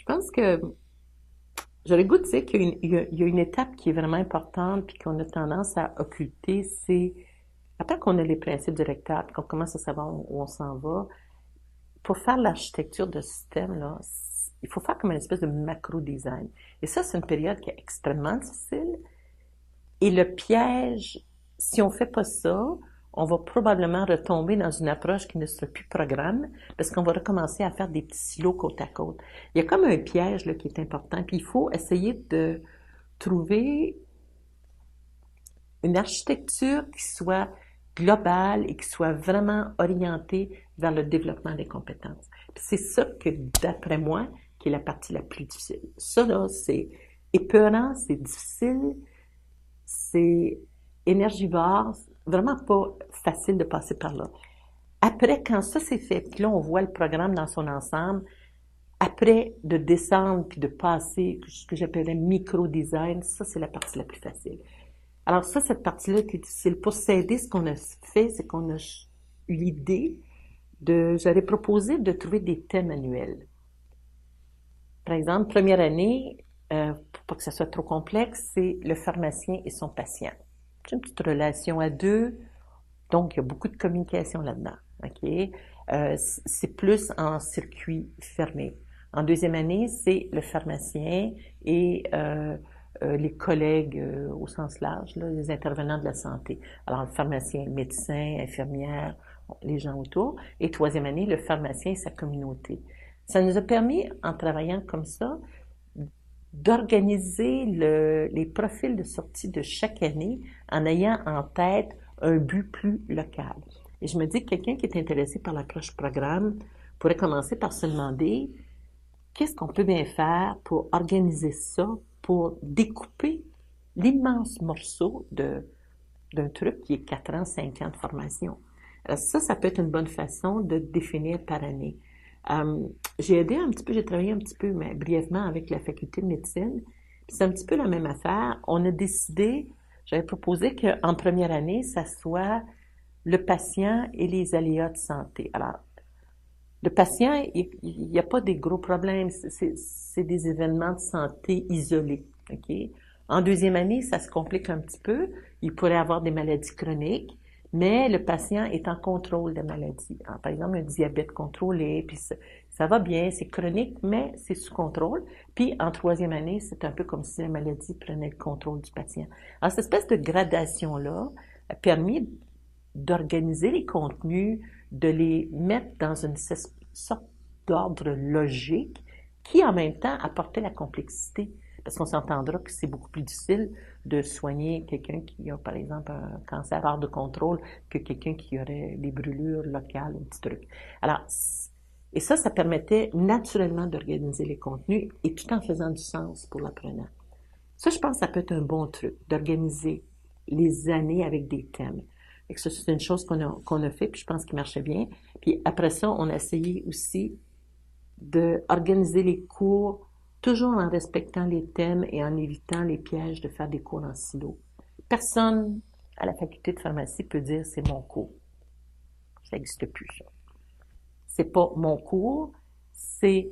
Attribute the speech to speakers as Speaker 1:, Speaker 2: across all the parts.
Speaker 1: Je pense que j'aurais le goût de dire qu'il y a une étape qui est vraiment importante puis qu'on a tendance à occulter, c'est après qu'on a les principes directeurs puis qu'on commence à savoir où on s'en va, pour faire l'architecture de système, là, il faut faire comme une espèce de macro-design. Et ça, c'est une période qui est extrêmement difficile. Et le piège, si on fait pas ça, on va probablement retomber dans une approche qui ne sera plus programme, parce qu'on va recommencer à faire des petits silos côte à côte. Il y a comme un piège là, qui est important, puis il faut essayer de trouver une architecture qui soit globale et qui soit vraiment orientée vers le développement des compétences. Puis c'est ça que, d'après moi, qui est la partie la plus difficile. Ça, là, c'est épeurant, c'est difficile, c'est énergivore, vraiment pas facile de passer par là. Après, quand ça c'est fait, puis là, on voit le programme dans son ensemble, après de descendre puis de passer, ce que j'appellerais micro-design, ça, c'est la partie la plus facile. Alors ça, cette partie-là qui est difficile. Pour s'aider, ce qu'on a fait, c'est qu'on a eu l'idée j'avais proposé de trouver des thèmes annuels. Par exemple, première année, pour pas que ça soit trop complexe, c'est le pharmacien et son patient. C'est une petite relation à deux, donc il y a beaucoup de communication là-dedans. OK? C'est plus en circuit fermé. En deuxième année, c'est le pharmacien et les collègues au sens large, là, les intervenants de la santé. Alors, le pharmacien, médecin, infirmière, les gens autour. Et troisième année, le pharmacien et sa communauté. Ça nous a permis, en travaillant comme ça, d'organiser les profils de sortie de chaque année en ayant en tête un but plus local. Et je me dis que quelqu'un qui est intéressé par l'approche programme pourrait commencer par se demander qu'est-ce qu'on peut bien faire pour organiser ça, pour découper l'immense morceau d'un truc qui est 4 ans, 5 ans de formation. Alors ça peut être une bonne façon de définir par année. J'ai aidé un petit peu, j'ai travaillé un petit peu, mais brièvement, avec la faculté de médecine. Puis c'est un petit peu la même affaire. On a décidé, j'avais proposé qu'en première année, ça soit le patient et les aléas de santé. Alors, le patient, il n'y a pas des gros problèmes, c'est des événements de santé isolés. OK? En deuxième année, ça se complique un petit peu. Il pourrait avoir des maladies chroniques, mais le patient est en contrôle des maladies. Alors, par exemple, un diabète contrôlé, puis ça va bien, c'est chronique, mais c'est sous contrôle. Puis en troisième année, c'est un peu comme si la maladie prenait le contrôle du patient. Alors, cette espèce de gradation-là a permis d'organiser les contenus, de les mettre dans une sorte d'ordre logique qui, en même temps, apportait la complexité. Parce qu'on s'entendra que c'est beaucoup plus difficile de soigner quelqu'un qui a, par exemple, un cancer hors de contrôle que quelqu'un qui aurait des brûlures locales, un petit truc. Alors, et ça permettait naturellement d'organiser les contenus et tout en faisant du sens pour l'apprenant. Ça, je pense que ça peut être un bon truc, d'organiser les années avec des thèmes. Et que ça, c'est une chose qu'on a fait, puis je pense qu'il marchait bien. Puis après ça, on a essayé aussi d'organiser les cours toujours en respectant les thèmes et en évitant les pièges de faire des cours en silo. Personne à la faculté de pharmacie peut dire c'est mon cours. Ça n'existe plus, ça. C'est pas mon cours, c'est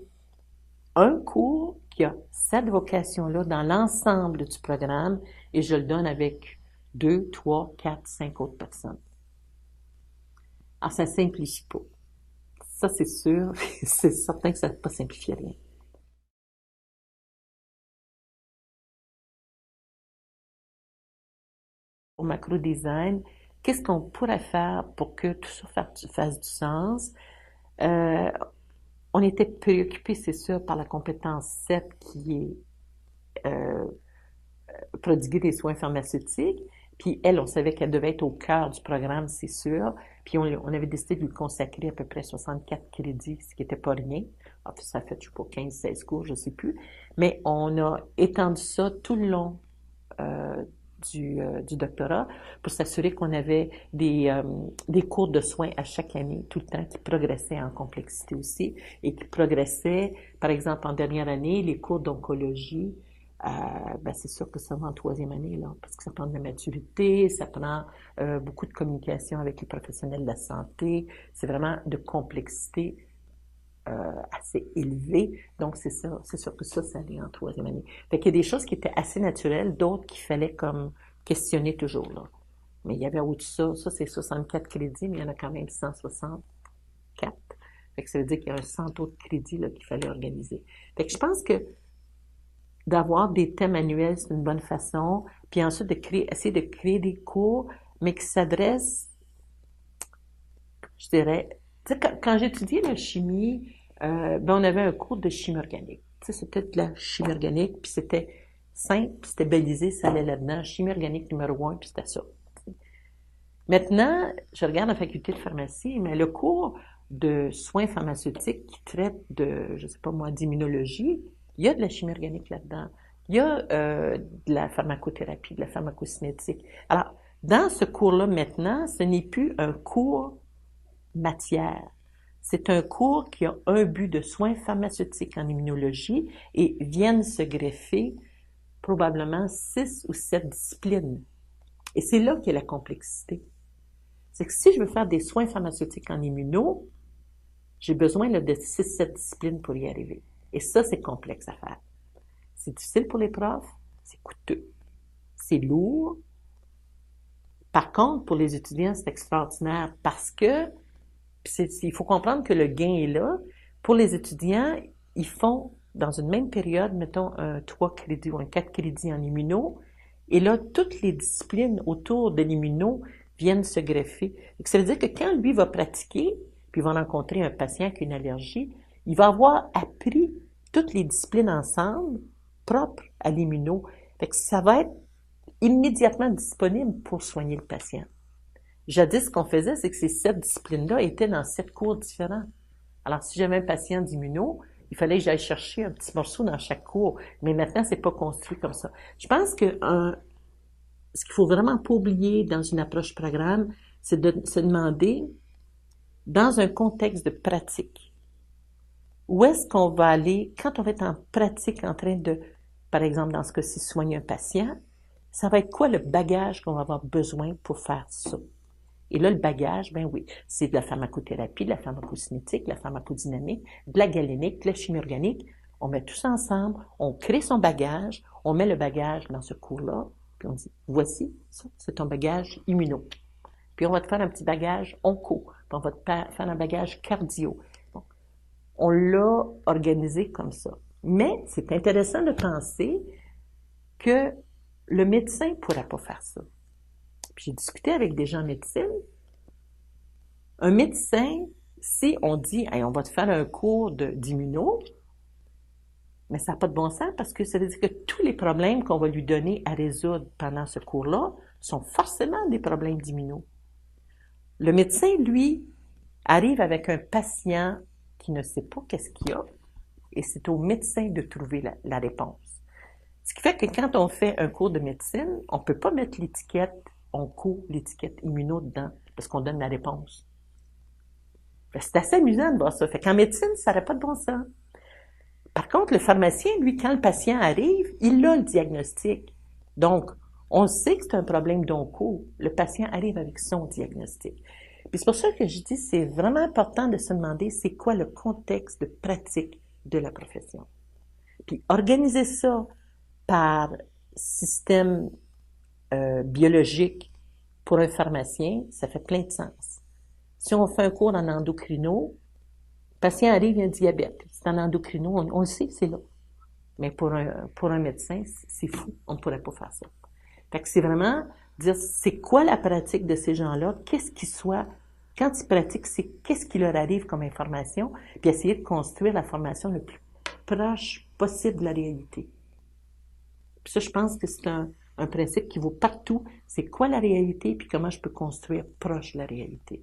Speaker 1: un cours qui a cette vocation-là dans l'ensemble du programme et je le donne avec 2, 3, 4, 5 autres personnes. Alors, ça simplifie pas. Ça, c'est sûr. C'est certain que ça ne va pas simplifier rien. Au macro-design, qu'est-ce qu'on pourrait faire pour que tout ça fasse du sens? Euh, on était préoccupé, c'est sûr, par la compétence 7 qui est prodiguer des soins pharmaceutiques. Puis elle, on savait qu'elle devait être au cœur du programme, c'est sûr. Puis on avait décidé de lui consacrer à peu près 64 crédits, ce qui n'était pas rien. Alors, ça fait, je sais pas, 15-16 cours, je sais plus. Mais on a étendu ça tout le long euh, du doctorat pour s'assurer qu'on avait des cours de soins à chaque année, tout le temps, qui progressaient en complexité aussi et qui progressaient, par exemple, en dernière année, les cours d'oncologie, ben c'est sûr que ça va en troisième année, là, parce que ça prend de la maturité, ça prend beaucoup de communication avec les professionnels de la santé, c'est vraiment de complexité assez élevé. Donc, c'est sûr que ça allait en troisième année. Fait qu'il y a des choses qui étaient assez naturelles, d'autres qu'il fallait comme questionner toujours, là. Mais il y avait au-dessus de ça, c'est 64 crédits, mais il y en a quand même 164. Fait que ça veut dire qu'il y a un 100 autres crédits, là, qu'il fallait organiser. Fait que je pense que d'avoir des thèmes annuels, c'est une bonne façon. Puis ensuite, essayer de créer des cours, mais qui s'adressent, je dirais, tu sais, quand j'étudiais la chimie, on avait un cours de chimie organique. Tu sais, c'était de la chimie organique, puis c'était simple, puis c'était balisé, ça allait là-dedans. Chimie organique numéro 1, puis c'était ça. Maintenant, je regarde la faculté de pharmacie, mais le cours de soins pharmaceutiques qui traite de, je sais pas moi, d'immunologie, il y a de la chimie organique là-dedans. Il y a de la pharmacothérapie, de la pharmacocinétique. Alors, dans ce cours-là maintenant, ce n'est plus un cours matière. C'est un cours qui a un but de soins pharmaceutiques en immunologie et viennent se greffer probablement 6 ou 7 disciplines. Et c'est là qu'est la complexité. C'est que si je veux faire des soins pharmaceutiques en immuno, j'ai besoin là, de 6-7 disciplines pour y arriver. Et ça, c'est complexe à faire. C'est difficile pour les profs, c'est coûteux, c'est lourd. Par contre, pour les étudiants, c'est extraordinaire parce que il faut comprendre que le gain est là. Pour les étudiants, ils font, dans une même période, mettons un 3 crédits ou un 4 crédits en immuno, et là, toutes les disciplines autour de l'immuno viennent se greffer. Ça veut dire que quand lui va pratiquer, puis il va rencontrer un patient qui a une allergie, il va avoir appris toutes les disciplines ensemble, propres à l'immuno. Fait que ça va être immédiatement disponible pour soigner le patient. Jadis, ce qu'on faisait, c'est que ces 7 disciplines-là étaient dans 7 cours différents. Alors, si j'avais un patient d'immuno, il fallait que j'aille chercher un petit morceau dans chaque cours. Mais maintenant, c'est pas construit comme ça. Je pense que ce qu'il faut vraiment pas oublier dans une approche programme, c'est de se demander, dans un contexte de pratique, où est-ce qu'on va aller quand on va être en pratique en train de, par exemple, dans ce cas-ci, soigner un patient, ça va être quoi le bagage qu'on va avoir besoin pour faire ça? Et là, le bagage, ben oui, c'est de la pharmacothérapie, de la pharmacocinétique, de la pharmacodynamique, de la galénique, de la chimie organique. On met tout ça ensemble, on crée son bagage, on met le bagage dans ce cours-là, puis on dit, voici, ça, c'est ton bagage immuno. Puis on va te faire un petit bagage onco, puis on va te faire un bagage cardio. Bon. On l'a organisé comme ça. Mais c'est intéressant de penser que le médecin ne pourra pas faire ça. Puis j'ai discuté avec des gens en médecine. Un médecin, si on dit, hey, on va te faire un cours d'immuno, mais ça n'a pas de bon sens parce que ça veut dire que tous les problèmes qu'on va lui donner à résoudre pendant ce cours-là sont forcément des problèmes d'immuno. Le médecin, lui, arrive avec un patient qui ne sait pas qu'est-ce qu'il y a et c'est au médecin de trouver la réponse. Ce qui fait que quand on fait un cours de médecine, on ne peut pas mettre l'étiquette onco, l'étiquette immuno dedans parce qu'on donne la réponse. C'est assez amusant de voir ça. Fait qu'en médecine, ça n'aurait pas de bon sens. Par contre, le pharmacien, lui, quand le patient arrive, il a le diagnostic. Donc, on sait que c'est un problème d'onco. Le patient arrive avec son diagnostic. Puis c'est pour ça que je dis, c'est vraiment important de se demander c'est quoi le contexte de pratique de la profession. Puis organiser ça par système biologique pour un pharmacien, ça fait plein de sens. Si on fait un cours en endocrino, le patient arrive, il a un diabète. C'est en endocrino, on le sait, c'est là. Mais pour un médecin, c'est fou, on ne pourrait pas faire ça. Fait que c'est vraiment dire, c'est quoi la pratique de ces gens-là, qu'est-ce qu'ils soient, quand ils pratiquent, c'est qu'est-ce qui leur arrive comme information, puis essayer de construire la formation le plus proche possible de la réalité. Puis ça, je pense que c'est un principe qui vaut partout. C'est quoi la réalité, puis comment je peux construire proche de la réalité.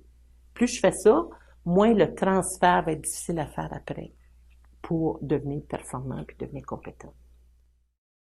Speaker 1: Plus je fais ça, moins le transfert va être difficile à faire après pour devenir performant puis devenir compétent.